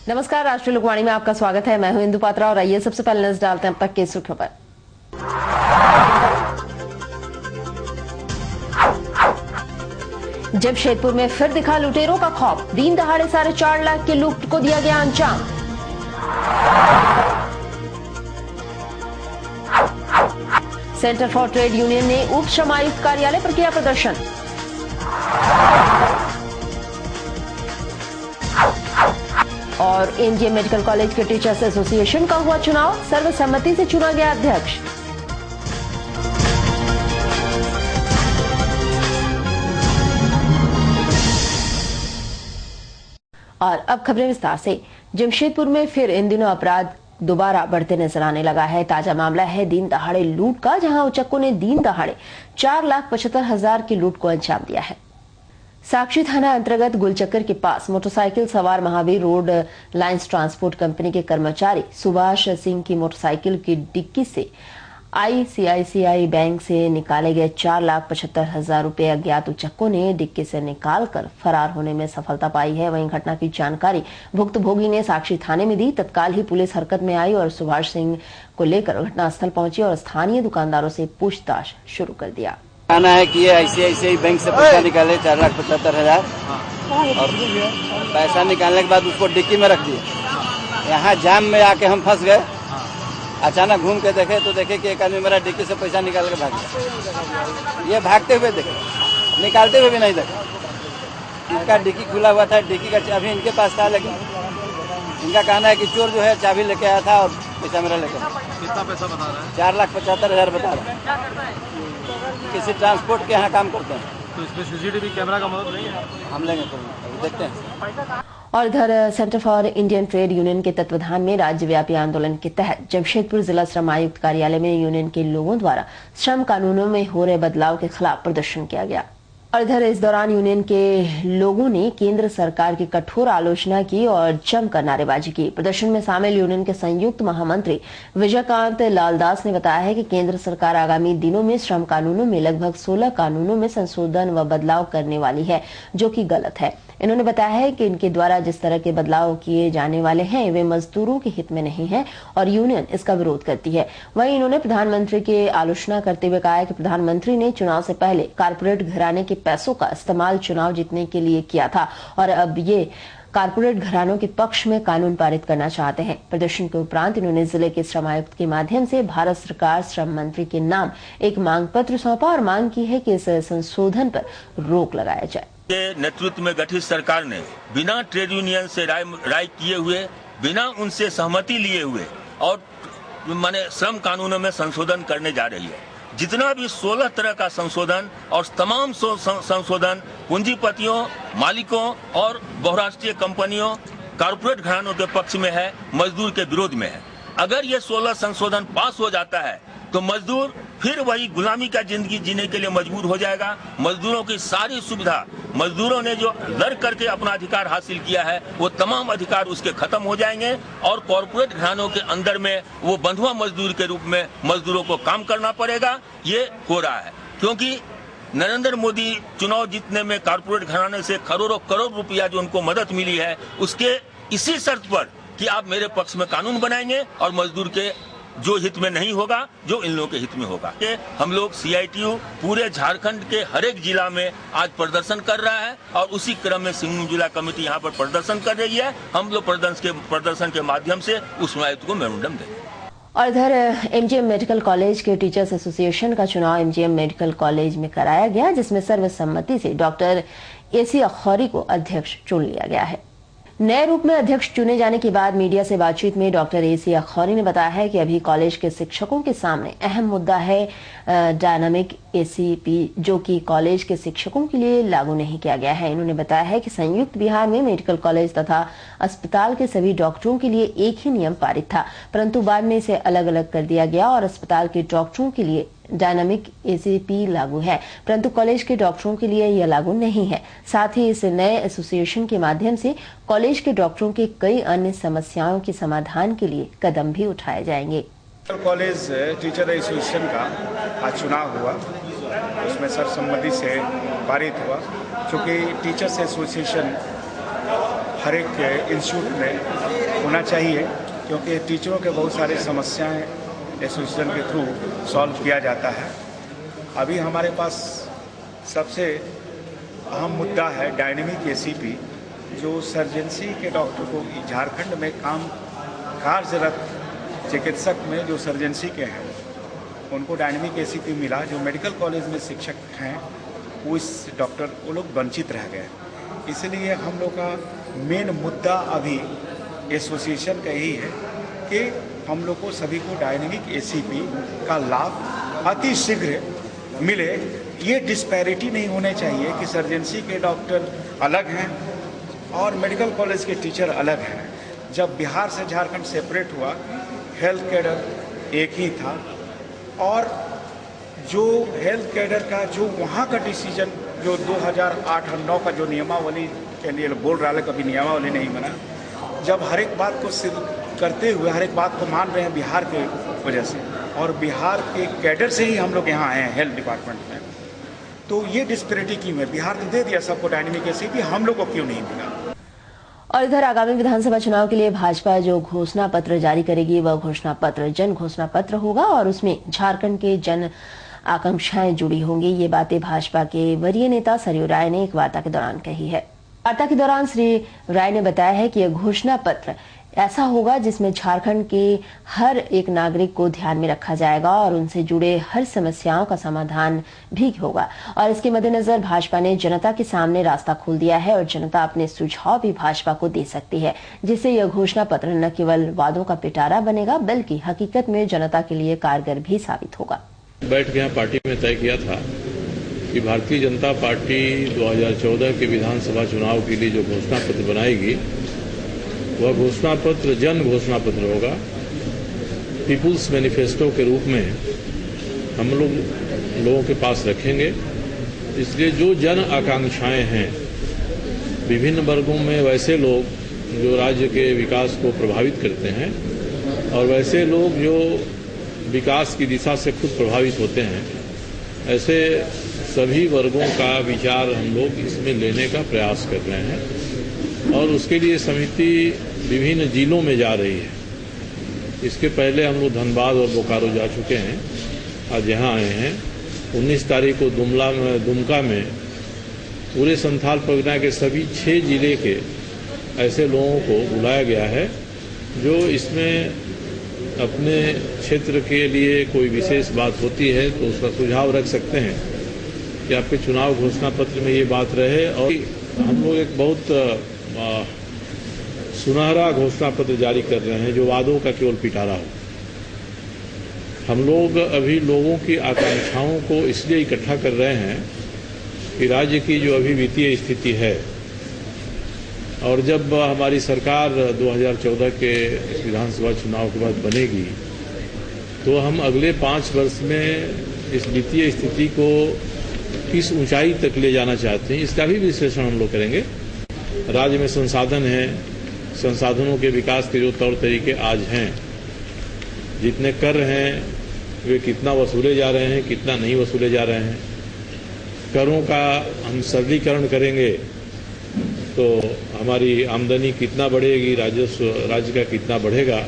नमस्कार, राष्ट्रीय लोकवाणी में आपका स्वागत है। मैं हूं इंदु पात्रा और आइए सबसे पहले नजर डालते हैं अब तक की सुर्खियों पर। जमशेदपुर में फिर दिखा लुटेरों का खौफ, दिन दहाड़े 4.5 लाख के लूट को दिया गया अंजाम। सेंटर फॉर ट्रेड यूनियन ने उप श्रमायुक्त कार्यालय पर किया प्रदर्शन। और एमजीएम मेडिकल कॉलेज के टीचर्स एसोसिएशन का हुआ चुनाव, सर्वसम्मति से चुना गया अध्यक्ष। और अब खबरें विस्तार से। जमशेदपुर में फिर इन दिनों अपराध दोबारा बढ़ते नजर आने लगा है। ताजा मामला है दिन दहाड़े लूट का, जहां उचक्कों ने दिन दहाड़े 4,75,000 की लूट को अंजाम दिया है। साक्षी थाना अंतर्गत गुलचक्कर के पास मोटरसाइकिल सवार Mahavir road lines transport company के कर्मचारी सुभाष सिंह की मोटरसाइकिल की डिक्की से आईसीआईसीआई बैंक से निकाले गए 4,75,000 रुपए अज्ञात उचक्कों ने डिक्की से निकालकर फरार होने में सफलता पाई है। वहीं घटना की जानकारी भुक्तभोगी ने साक्षी थाने में दी। तत्काल ही पुलिस हरकत में आई और सुभाष सिंह को लेकर घटनास्थल पहुंची और स्थानीय दुकानदारों से पूछताछ शुरू कर दिया। कहना है कि ये आईसीआईसीआई बैंक से पैसा निकाले 4,75,000 और पैसा निकालने के बाद उसको डिक्की में रख दिए। यहाँ जाम में आके हम फंस गए। अचानक घूम के देखे तो देखे कि एक आदमी मेरा डिक्की से पैसा निकाल के भाग गया। ये भागते हुए देखे, निकालते हुए भी नहीं देखे। इसका डिक्की खुला हुआ था, डिक्की का चाबी इनके पास था, लेकिन इनका कहना है कि चोर जो है चाबी लेके आया था और पैसा मेरा लेके। कितना पैसा बता रहा है? 4,75,000 बता रहा है। किसी ट्रांसपोर्ट के यहाँ काम करते हैं। तो इसमें सीसीटीवी कैमरा का मदद नहीं है? हम लेंगे, देखते हैं। और इधर centre for Indian trade union के तत्वाधान में राज्यव्यापी आंदोलन के तहत जमशेदपुर जिला श्रम आयुक्त कार्यालय में यूनियन के लोगों द्वारा श्रम कानूनों में हो रहे बदलाव के खिलाफ प्रदर्शन किया गया। और इधर इस दौरान यूनियन के लोगों ने केंद्र सरकार की कठोर आलोचना की और जमकर नारेबाजी की। प्रदर्शन में शामिल यूनियन के संयुक्त महामंत्री विजयकांत लालदास ने बताया है कि केंद्र सरकार आगामी दिनों में श्रम कानूनों में लगभग 16 कानूनों में संशोधन व बदलाव करने वाली है, जो कि गलत है। इन्होंने बताया है कि इनके द्वारा जिस तरह के बदलाव किए जाने वाले हैं वे मजदूरों के हित में नहीं है और यूनियन इसका विरोध करती है। वहीं इन्होंने प्रधानमंत्री की आलोचना करते हुए कहा है कि प्रधानमंत्री ने चुनाव से पहले कारपोरेट घराने के पैसों का इस्तेमाल चुनाव जीतने के लिए किया था और अब ये कारपोरेट घरानों के पक्ष में कानून पारित करना चाहते हैं। प्रदर्शन के उपरांत इन्होंने जिले के श्रम आयुक्त के माध्यम से भारत सरकार श्रम मंत्री के नाम एक मांग पत्र सौंपा और मांग की है कि इस संशोधन पर रोक लगाया जाए। के नेतृत्व में गठित सरकार ने बिना ट्रेड यूनियन से राय किए हुए, बिना उनसे सहमति लिए हुए और माने श्रम कानूनों में संशोधन करने जा रही है। जितना भी 16 तरह का संशोधन और तमाम संशोधन पूंजीपतियों, मालिकों और बहुराष्ट्रीय कंपनियों, कारपोरेट घरानों के पक्ष में है, मजदूर के विरोध में है। अगर ये 16 संशोधन पास हो जाता है तो मजदूर फिर वही गुलामी का जिंदगी जीने के लिए मजबूर हो जाएगा। मजदूरों की सारी सुविधा, मजदूरों ने जो लड़ करके अपना अधिकार हासिल किया है, वो तमाम अधिकार उसके खत्म हो जाएंगे और कॉर्पोरेट घरानों के अंदर में वो बंधुआ मजदूर के रूप में मजदूरों को काम करना पड़ेगा। ये हो रहा है क्योंकि नरेंद्र मोदी चुनाव जीतने में कारपोरेट घराने से करोड़ों करोड़ रुपया जो उनको मदद मिली है, उसके इसी शर्त पर कि आप मेरे पक्ष में कानून बनाएंगे और मजदूर के जो हित में नहीं होगा, जो इन लोगों के हित में होगा। हम लोग सीआईटीयू पूरे झारखंड के हर एक जिला में आज प्रदर्शन कर रहा है और उसी क्रम में सिंहभूम जिला कमेटी यहाँ पर प्रदर्शन कर रही है। हम लोग प्रदर्शन के माध्यम से उस आयुक्त को मेमोरेंडम देंगे। और इधर एमजीएम मेडिकल कॉलेज के टीचर्स एसोसिएशन का चुनाव एमजीएम मेडिकल कॉलेज में कराया गया, जिसमें सर्वसम्मति से डॉक्टर एसी अखौरी को अध्यक्ष चुन लिया गया है। नए रूप में अध्यक्ष चुने जाने के बाद मीडिया से बातचीत में डॉक्टर एसी अखौरी ने बताया है कि अभी कॉलेज के शिक्षकों के सामने अहम मुद्दा है डायनामिक एसीपी, जो कि कॉलेज के शिक्षकों के लिए लागू नहीं किया गया है। इन्होंने बताया है कि संयुक्त बिहार में मेडिकल कॉलेज तथा अस्पताल के सभी डॉक्टरों के लिए एक ही नियम पारित था, परंतु बाद में इसे अलग अलग कर दिया गया और अस्पताल के डॉक्टरों के लिए डायनामिक एसीपी लागू है, परंतु कॉलेज के डॉक्टरों के लिए यह लागू नहीं है। साथ ही इस नए एसोसिएशन के माध्यम से कॉलेज के डॉक्टरों की कई अन्य समस्याओं के समाधान के लिए कदम भी उठाए जाएंगे। कॉलेज टीचर एसोसिएशन का आज चुनाव हुआ, उसमें सर्वसम्मति से पारित हुआ। चूँकि टीचर्स एसोसिएशन हर एक इंस्टीट्यूट में होना चाहिए, क्योंकि टीचरों के बहुत सारी समस्याएं एसोसिएशन के थ्रू सॉल्व किया जाता है। अभी हमारे पास सबसे अहम मुद्दा है डायनेमिक एसीपी, जो सर्जेंसी के डॉक्टर को झारखंड में कार्यरत चिकित्सक में जो सर्जेंसी के हैं उनको डायनेमिक एसीपी मिला। जो मेडिकल कॉलेज में शिक्षक हैं वो इस डॉक्टर वो लोग वंचित रह गए। इसलिए हम लोग का मेन मुद्दा अभी एसोसिएशन का यही है कि हम लोग को सभी को डायनेमिक एसीपी का लाभ अति शीघ्र मिले। ये डिस्पैरिटी नहीं होने चाहिए कि सर्जेंसी के डॉक्टर अलग हैं और मेडिकल कॉलेज के टीचर अलग हैं। जब बिहार से झारखंड सेपरेट हुआ, हेल्थ कैडर एक ही था और जो हेल्थ कैडर का जो वहाँ का डिसीजन जो 2008 और 9 का जो नियमावली के लिए बोल रहा है, कभी नियमावली नहीं बना। जब हर एक बात को सिद्ध करते हुए हर एक बात को मान रहे हैं बिहार के वजह से, और बिहार के कैडर से ही हम लोग यहाँ आए हैं हेल्थ डिपार्टमेंट में, तो ये डिस्पैरिटी क्यों है? बिहार ने दे दिया सबको डायनेमिक एसीपी, हम लोग को क्यों नहीं मिला? और इधर आगामी विधानसभा चुनाव के लिए भाजपा जो घोषणा पत्र जारी करेगी वह घोषणा पत्र जन घोषणा पत्र होगा और उसमें झारखंड के जन आकांक्षाएं जुड़ी होंगी। ये बातें भाजपा के वरीय नेता सरयू राय ने एक वार्ता के दौरान कही है। वार्ता के दौरान श्री राय ने बताया है कि यह घोषणा पत्र ऐसा होगा जिसमें झारखंड के हर एक नागरिक को ध्यान में रखा जाएगा और उनसे जुड़े हर समस्याओं का समाधान भी होगा। और इसके मद्देनजर भाजपा ने जनता के सामने रास्ता खोल दिया है और जनता अपने सुझाव भी भाजपा को दे सकती है, जिससे यह घोषणा पत्र न केवल वादों का पिटारा बनेगा बल्कि हकीकत में जनता के लिए कारगर भी साबित होगा। बैठ के यहाँ पार्टी में तय किया था कि भारतीय जनता पार्टी 2014 के विधानसभा चुनाव के लिए जो घोषणा पत्र बनाएगी वह घोषणा पत्र जन घोषणा पत्र होगा। पीपुल्स मैनिफेस्टो के रूप में हम लोगों के पास रखेंगे। इसलिए जो जन आकांक्षाएं हैं विभिन्न वर्गों में, वैसे लोग जो राज्य के विकास को प्रभावित करते हैं और वैसे लोग जो विकास की दिशा से खुद प्रभावित होते हैं, ऐसे सभी वर्गों का विचार हम लोग इसमें लेने का प्रयास कर रहे हैं और उसके लिए समिति विभिन्न जिलों में जा रही है। इसके पहले हम लोग धनबाद और बोकारो जा चुके हैं, आज यहाँ आए हैं। 19 तारीख को दुमका में पूरे संथाल परगना के सभी 6 जिले के ऐसे लोगों को बुलाया गया है जो इसमें अपने क्षेत्र के लिए कोई विशेष बात होती है तो उसका सुझाव रख सकते हैं कि आपके चुनाव घोषणा पत्र में ये बात रहे। और हम लोग एक बहुत सुनहरा घोषणा पत्र जारी कर रहे हैं जो वादों का केवल पिटारा हो। हम लोग अभी लोगों की आकांक्षाओं को इसलिए इकट्ठा कर रहे हैं कि राज्य की जो अभी वित्तीय स्थिति है और जब हमारी सरकार 2014 के इस विधानसभा चुनाव के बाद बनेगी तो हम अगले 5 वर्ष में इस वित्तीय स्थिति को किस ऊंचाई तक ले जाना चाहते हैं, इसका भी विश्लेषण हम लोग करेंगे। राज्य में संसाधन हैं, संसाधनों के विकास के जो तौर तरीके आज हैं, जितने कर हैं वे कितना वसूले जा रहे हैं, कितना नहीं वसूले जा रहे हैं। करों का हम सरलीकरण करेंगे तो हमारी आमदनी कितना बढ़ेगी, राजस्व राज्य का कितना बढ़ेगा।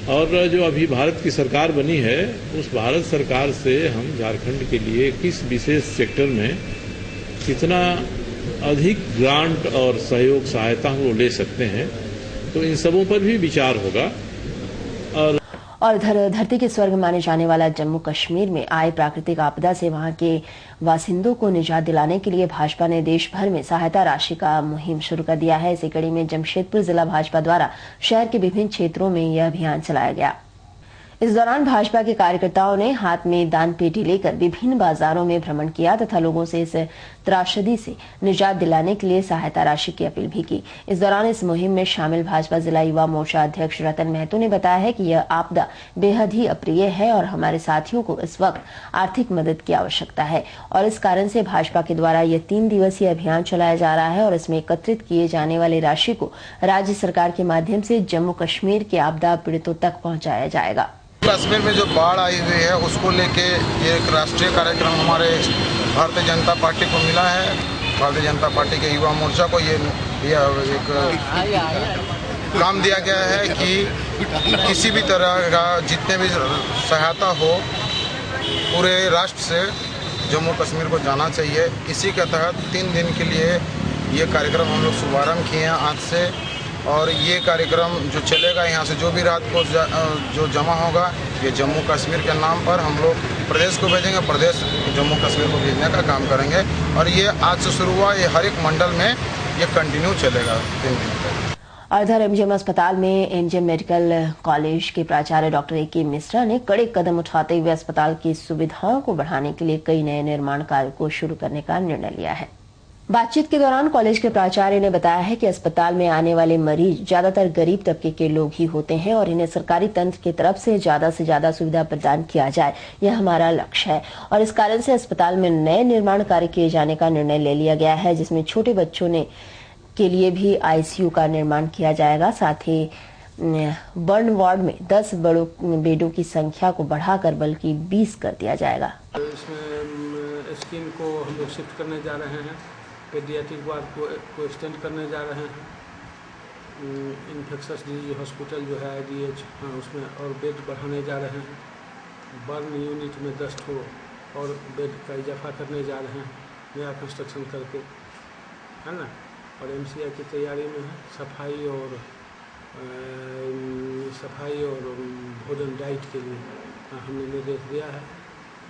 और जो अभी भारत की सरकार बनी है उस भारत सरकार से हम झारखंड के लिए किस विशेष सेक्टर में कितना अधिक ग्रांट और सहयोग सहायता हम लोग ले सकते हैं, तो इन सबों पर भी विचार होगा। और धरती के स्वर्ग माने जाने वाला जम्मू कश्मीर में आए प्राकृतिक आपदा से वहां के वासिंदों को निजात दिलाने के लिए भाजपा ने देश भर में सहायता राशि का मुहिम शुरू कर दिया है। इसी कड़ी में जमशेदपुर जिला भाजपा द्वारा शहर के विभिन्न क्षेत्रों में यह अभियान चलाया गया। इस दौरान भाजपा के कार्यकर्ताओं ने हाथ में दान पेटी लेकर विभिन्न बाजारों में भ्रमण किया तथा लोगों से इस त्रासदी से निजात दिलाने के लिए सहायता राशि की अपील भी की। इस दौरान इस मुहिम में शामिल भाजपा जिला युवा मोर्चा अध्यक्ष रतन महतो ने बताया है कि यह आपदा बेहद ही अप्रिय है और हमारे साथियों को इस वक्त आर्थिक मदद की आवश्यकता है और इस कारण से भाजपा के द्वारा यह 3 दिवसीय अभियान चलाया जा रहा है और इसमें एकत्रित किए जाने वाली राशि को राज्य सरकार के माध्यम से जम्मू कश्मीर के आपदा पीड़ितों तक पहुँचाया जाएगा। कश्मीर में जो बाढ़ आई हुई है उसको लेके ये एक राष्ट्रीय कार्यक्रम हमारे भारतीय जनता पार्टी को मिला है भारतीय जनता पार्टी के युवा मोर्चा को ये एक काम दिया गया है कि किसी भी तरह का जितने भी सहायता हो पूरे राष्ट्र से जम्मू कश्मीर को जाना चाहिए। इसी के तहत 3 दिन के लिए ये कार्यक्रम हम लोग शुभारंभ किए हैं आज से, और ये कार्यक्रम जो चलेगा यहाँ से जो भी रात को जो जमा होगा ये जम्मू कश्मीर के नाम पर हम लोग प्रदेश को भेजेंगे, प्रदेश जम्मू कश्मीर को भेजने का काम करेंगे। और ये आज से शुरू हुआ, ये हर एक मंडल में ये कंटिन्यू चलेगा 3 दिन तक। और इधर एमजीएम अस्पताल में एमजीएम मेडिकल कॉलेज के प्राचार्य डॉक्टर ए.के. मिश्रा ने कड़े कदम उठाते हुए अस्पताल की सुविधाओं को बढ़ाने के लिए कई नए निर्माण कार्य को शुरू करने का निर्णय लिया है। बातचीत के दौरान कॉलेज के प्राचार्य ने बताया है कि अस्पताल में आने वाले मरीज ज्यादातर गरीब तबके के लोग ही होते हैं और इन्हें सरकारी तंत्र की तरफ से ज्यादा सुविधा प्रदान किया जाए, यह हमारा लक्ष्य है। और इस कारण से अस्पताल में नए निर्माण कार्य किए जाने का निर्णय ले लिया गया है, जिसमें छोटे बच्चों के लिए भी आईसीयू का निर्माण किया जाएगा। साथ ही बर्न वार्ड में 10 बेडों की संख्या को बढ़ाकर बल्कि 20 कर दिया जाएगा। इसमें स्कीम को हम लोग शिफ्ट करने जा रहे हैं, पेडियाट्रिक वार्ड को एक्सटेंड करने जा रहे हैं, इन्फेक्शस डिजीज हॉस्पिटल जो है IDH उसमें और बेड बढ़ाने जा रहे हैं, बर्न यूनिट में 10 ठो और बेड का इजाफा करने जा रहे हैं नया कंस्ट्रक्शन करके, है ना। और MCI की तैयारी में है, सफाई और भोजन डाइट के लिए हमने निर्देश दिया है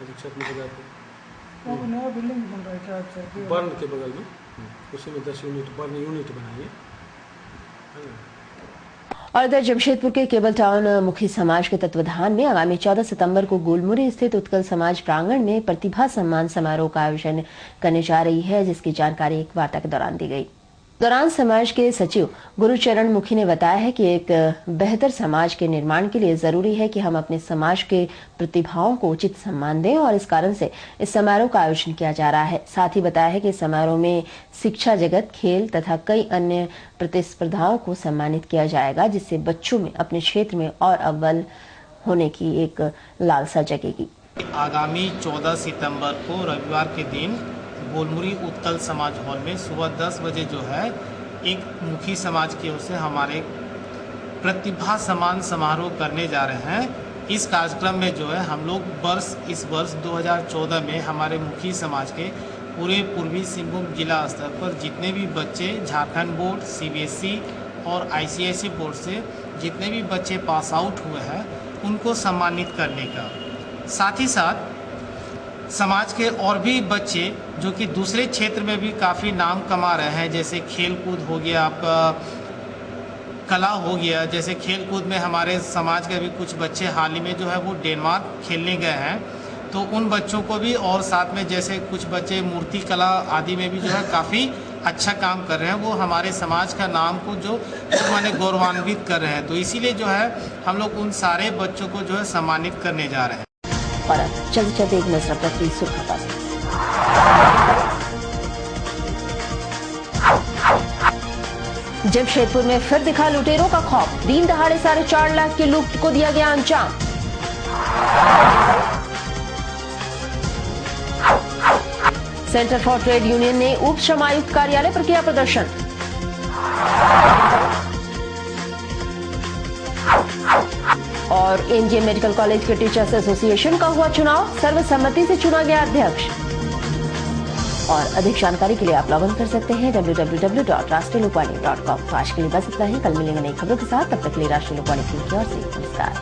अधीक्षक महोदय को। नया बिल्डिंग बन रहा है बर्न के बगल में, उसी में 10 यूनिट बर्न यूनिट बनाइए, है ना। और इधर जमशेदपुर के केबल टाउन मुखी समाज के तत्वाधान में आगामी 14 सितंबर को गोलमुरी स्थित उत्कल समाज प्रांगण में प्रतिभा सम्मान समारोह का आयोजन करने जा रही है, जिसकी जानकारी एक वार्ता के दौरान दी गई। दौरान समाज के सचिव गुरुचरण मुखी ने बताया है कि एक बेहतर समाज के निर्माण के लिए जरूरी है कि हम अपने समाज के प्रतिभाओं को उचित सम्मान दें और इस कारण से इस समारोह का आयोजन किया जा रहा है। साथ ही बताया है कि समारोह में शिक्षा जगत, खेल तथा कई अन्य प्रतिस्पर्धाओं को सम्मानित किया जाएगा, जिससे बच्चों में अपने क्षेत्र में और अव्वल होने की एक लालसा जगेगी। आगामी 14 सितंबर को रविवार के दिन गोलमुरी उत्कल समाज हॉल में सुबह 10 बजे जो है एक मुखी समाज की ओर से हमारे प्रतिभा सम्मान समारोह करने जा रहे हैं। इस कार्यक्रम में जो है हम लोग इस वर्ष 2014 में हमारे मुखी समाज के पूरे पूर्वी सिंहभूम जिला स्तर पर जितने भी बच्चे झारखंड बोर्ड, CBSE और ICISI बोर्ड से जितने भी बच्चे पास आउट हुए हैं उनको सम्मानित करने का, साथ ही साथ समाज के और भी बच्चे जो कि दूसरे क्षेत्र में भी काफ़ी नाम कमा रहे हैं, जैसे खेल कूद हो गया, आपका कला हो गया। जैसे खेल कूद में हमारे समाज के भी कुछ बच्चे हाल ही में जो है वो डेनमार्क खेलने गए हैं, तो उन बच्चों को भी, और साथ में जैसे कुछ बच्चे मूर्ति कला आदि में भी जो है काफ़ी अच्छा काम कर रहे हैं, वो हमारे समाज का नाम को जो माने गौरवान्वित कर रहे हैं। तो इसीलिए जो है हम लोग उन सारे बच्चों को जो है सम्मानित करने जा रहे हैं। और चलते एक नजर प्रति सुर्खियों पर। जमशेदपुर में फिर दिखा लुटेरों का खौफ, दिन दहाड़े 4.5 लाख की लूट को दिया गया अंजाम। सेंटर फॉर ट्रेड यूनियन ने उप श्रम आयुक्त कार्यालय पर किया प्रदर्शन। और एमजीएम मेडिकल कॉलेज के टीचर्स एसोसिएशन का हुआ चुनाव, सर्वसम्मति से चुना गया अध्यक्ष। और अधिक जानकारी के लिए आप लॉग इन कर सकते हैं www.rashtriya lokvani.com। तो आज के लिए बस इतना ही, कल मिलेंगे नई खबरों के साथ, तब तक के लिए राष्ट्रीय लोकवाणी टीम की ओर से नमस्कार।